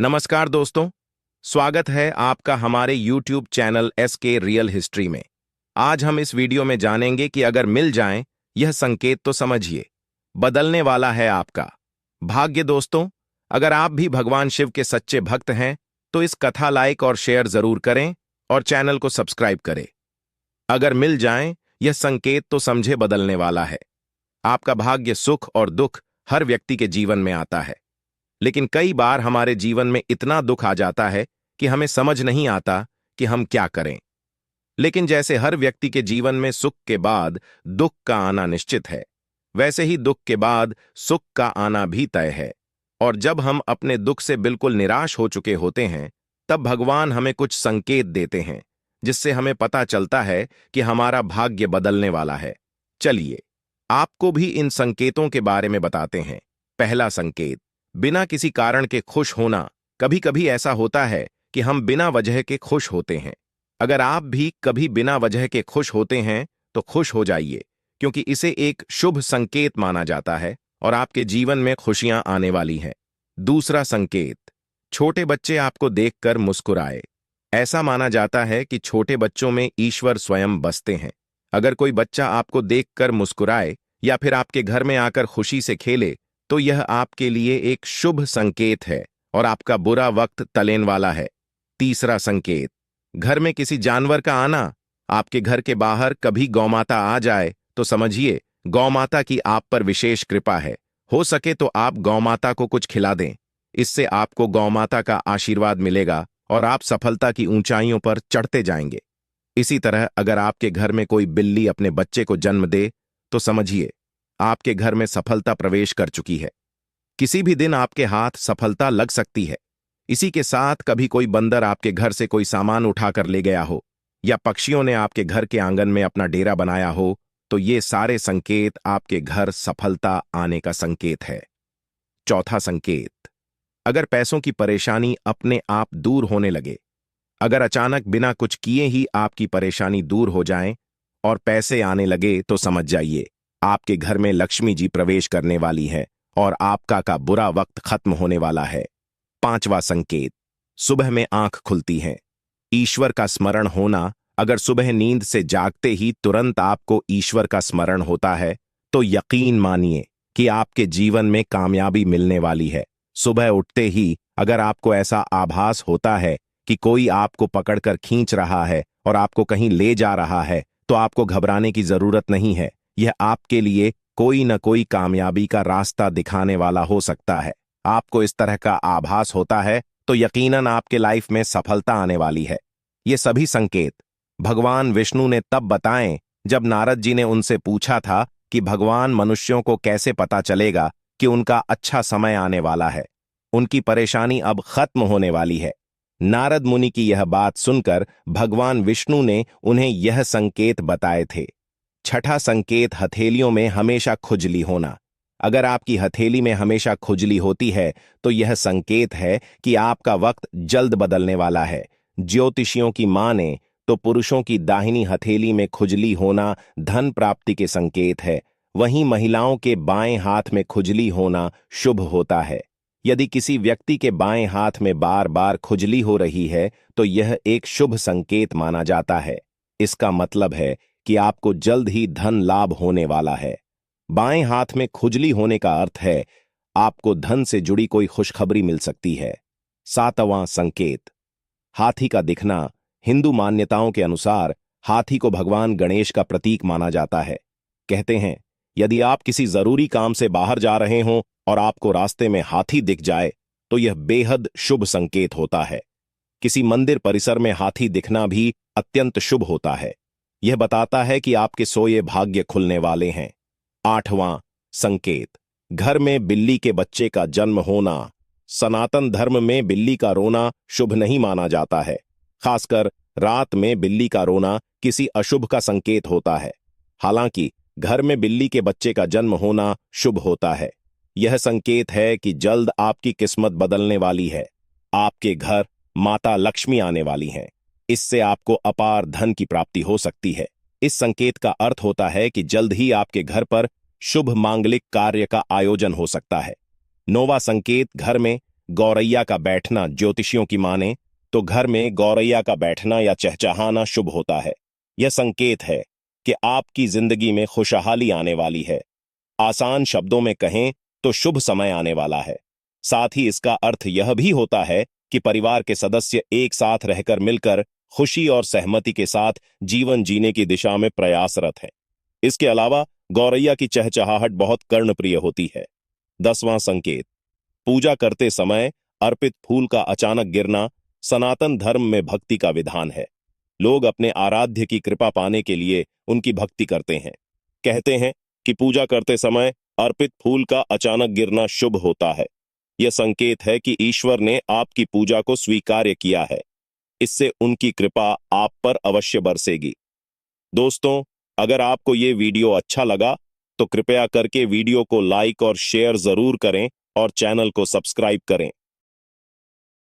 नमस्कार दोस्तों, स्वागत है आपका हमारे YouTube channel SK real history में। आज हम इस वीडियो में जानेंगे कि अगर मिल जाएं, यह संकेत तो समझिए, बदलने वाला है आपका भाग्य। दोस्तों, अगर आप भी भगवान शिव के सच्चे भक्त हैं, तो इस कथा लाइक और शेयर जरूर करें और चैनल को सब्सक्राइब करें। अगर मिल जाएं, यह संकेत तो समझे बदलने वाला है आपका भाग्य। सुख और दुख हर व्यक्ति के जीवन में आता है, लेकिन कई बार हमारे जीवन में इतना दुख आ जाता है कि हमें समझ नहीं आता कि हम क्या करें। लेकिन जैसे हर व्यक्ति के जीवन में सुख के बाद दुख का आना निश्चित है, वैसे ही दुख के बाद सुख का आना भी तय है। और जब हम अपने दुख से बिल्कुल निराश हो चुके होते हैं, तब भगवान हमें कुछ संकेत देते हैं, जिससे हमें पता चलता है कि हमारा भाग्य बदलने वाला है। चलिए, आपको भी इन संकेतों के बारे में बताते हैं। पहला संकेत, बिना किसी कारण के खुश होना। कभी कभी ऐसा होता है कि हम बिना वजह के खुश होते हैं। अगर आप भी कभी बिना वजह के खुश होते हैं, तो खुश हो जाइए, क्योंकि इसे एक शुभ संकेत माना जाता है और आपके जीवन में खुशियां आने वाली हैं। दूसरा संकेत, छोटे बच्चे आपको देखकर मुस्कुराए। ऐसा माना जाता है कि छोटे बच्चों में ईश्वर स्वयं बसते हैं। अगर कोई बच्चा आपको देखकर मुस्कुराए या फिर आपके घर में आकर खुशी से खेले, तो यह आपके लिए एक शुभ संकेत है और आपका बुरा वक्त टलने वाला है। तीसरा संकेत, घर में किसी जानवर का आना। आपके घर के बाहर कभी गौमाता आ जाए, तो समझिए गौमाता की आप पर विशेष कृपा है। हो सके तो आप गौमाता को कुछ खिला दें। इससे आपको गौमाता का आशीर्वाद मिलेगा और आप सफलता की ऊंचाइयों पर चढ़ते जाएंगे। इसी तरह अगर आपके घर में कोई बिल्ली अपने बच्चे को जन्म दे, तो समझिए आपके घर में सफलता प्रवेश कर चुकी है। किसी भी दिन आपके हाथ सफलता लग सकती है। इसी के साथ कभी कोई बंदर आपके घर से कोई सामान उठाकर ले गया हो, या पक्षियों ने आपके घर के आंगन में अपना डेरा बनाया हो, तो ये सारे संकेत आपके घर सफलता आने का संकेत है। चौथा संकेत, अगर पैसों की परेशानी अपने आप दूर होने लगे। अगर अचानक बिना कुछ किए ही आपकी परेशानी दूर हो जाए और पैसे आने लगे, तो समझ जाइए आपके घर में लक्ष्मी जी प्रवेश करने वाली है और आपका का बुरा वक्त खत्म होने वाला है। पांचवा संकेत, सुबह में आंख खुलती है। ईश्वर का स्मरण होना। अगर सुबह नींद से जागते ही तुरंत आपको ईश्वर का स्मरण होता है, तो यकीन मानिए कि आपके जीवन में कामयाबी मिलने वाली है। सुबह उठते ही अगर आपको ऐसा आभास होता है कि कोई आपको पकड़कर खींच रहा है और आपको कहीं ले जा रहा है, तो आपको घबराने की जरूरत नहीं है। यह आपके लिए कोई न कोई कामयाबी का रास्ता दिखाने वाला हो सकता है। आपको इस तरह का आभास होता है, तो यकीनन आपके लाइफ में सफलता आने वाली है। ये सभी संकेत भगवान विष्णु ने तब बताएं जब नारद जी ने उनसे पूछा था कि भगवान मनुष्यों को कैसे पता चलेगा कि उनका अच्छा समय आने वाला है, उनकी परेशानी अब खत्म होने वाली है। नारद मुनि की यह बात सुनकर भगवान विष्णु ने उन्हें यह संकेत बताए थे। छठा संकेत, हथेलियों में हमेशा खुजली होना। अगर आपकी हथेली में हमेशा खुजली होती है, तो यह संकेत है कि आपका वक्त जल्द बदलने वाला है। ज्योतिषियों की माने तो पुरुषों की दाहिनी हथेली में खुजली होना धन प्राप्ति के संकेत है, वहीं महिलाओं के बाएं हाथ में खुजली होना शुभ होता है। यदि किसी व्यक्ति के बाएं हाथ में बार बार खुजली हो रही है, तो यह एक शुभ संकेत माना जाता है। इसका मतलब है कि आपको जल्द ही धन लाभ होने वाला है। बाएं हाथ में खुजली होने का अर्थ है आपको धन से जुड़ी कोई खुशखबरी मिल सकती है। सातवां संकेत, हाथी का दिखना। हिंदू मान्यताओं के अनुसार हाथी को भगवान गणेश का प्रतीक माना जाता है। कहते हैं, यदि आप किसी जरूरी काम से बाहर जा रहे हों और आपको रास्ते में हाथी दिख जाए, तो यह बेहद शुभ संकेत होता है। किसी मंदिर परिसर में हाथी दिखना भी अत्यंत शुभ होता है। यह बताता है कि आपके सोए भाग्य खुलने वाले हैं। आठवां संकेत, घर में बिल्ली के बच्चे का जन्म होना। सनातन धर्म में बिल्ली का रोना शुभ नहीं माना जाता है। खासकर रात में बिल्ली का रोना किसी अशुभ का संकेत होता है। हालांकि घर में बिल्ली के बच्चे का जन्म होना शुभ होता है। यह संकेत है कि जल्द आपकी किस्मत बदलने वाली है। आपके घर माता लक्ष्मी आने वाली हैं। इससे आपको अपार धन की प्राप्ति हो सकती है। इस संकेत का अर्थ होता है कि जल्द ही आपके घर पर शुभ मांगलिक कार्य का आयोजन हो सकता है। नौवां संकेत, घर में गौरैया का बैठना ज्योतिषियों की माने तो घर में गौरैया का बैठना या चहचहाना शुभ होता है। यह संकेत है कि आपकी जिंदगी में खुशहाली आने वाली है। आसान शब्दों में कहें तो शुभ समय आने वाला है। साथ ही इसका अर्थ यह भी होता है कि परिवार के सदस्य एक साथ रहकर मिलकर खुशी और सहमति के साथ जीवन जीने की दिशा में प्रयासरत हैं। इसके अलावा गौरैया की चहचहाहट बहुत कर्णप्रिय होती है। 10वां संकेत, पूजा करते समय अर्पित फूल का अचानक गिरना सनातन धर्म में भक्ति का विधान है। लोग अपने आराध्य की कृपा पाने के लिए उनकी भक्ति करते हैं। कहते हैं कि पूजा करते समय अर्पित फूल का अचानक गिरना शुभ होता है। यह संकेत है कि ईश्वर ने आपकी पूजा को स्वीकार्य किया है। इससे उनकी कृपा आप पर अवश्य बरसेगी। दोस्तों, अगर आपको ये वीडियो अच्छा लगा तो कृपया करके वीडियो को लाइक और शेयर जरूर करें और चैनल को सब्सक्राइब करें।